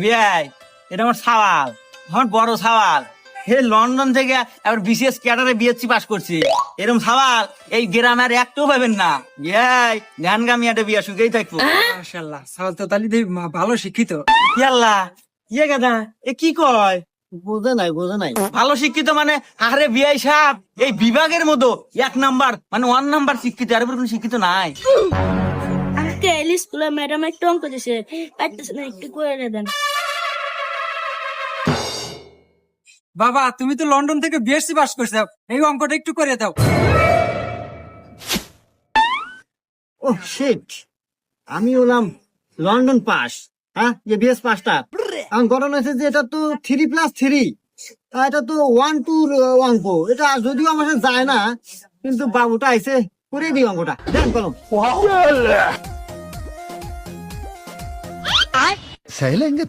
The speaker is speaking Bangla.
বিয়াই, এটা আমার সওয়াল, আমার বড় সওয়াল। হে লন্ডন থেকে আবার বিসিএস ক্যাডারে বিএসসি পাস করছি। এরকম সওয়াল এই গ্রামে আর একটাও পাবেন না। বিয়াই, ধ্যানগামি একটা বিয়া সুখেই থাকবো। মাশাআল্লাহ, সাওয়াল তো তালি দেই ভালো শিক্ষিত। ইয়াল্লা, ইয়ে গাদা, এ কি কয়? বোঝে নাই। ভালো শিক্ষিত মানে আরে বিয়াই সাহেব, এই বিভাগের মতো 1 নাম্বার মানে 1 নাম্বার শিক্ষিত, আর উপর কোনো শিক্ষিত নাই। আজকে স্কুলে ম্যাডাম একটু অঙ্ক দিছে, পারতেছে না, একটু করে দেন। বাবা, তুমি তো লন্ডন থেকে বিএসসি পাস করছো, এই অঙ্কটা একটু করে দাও। ও শিট, আমি হলাম লন্ডন পাস, হ্যাঁ, যে বিএস পাসটা আমার ঘটনা হয়েছে যে এটা তো 3+3, এটা তো 1-2 অঙ্ক, এটা যদিও আমার সাথে যায় না, কিন্তু বাবুটা আইসে করে দিই অঙ্কটা, দেন কলম। सह लेंगे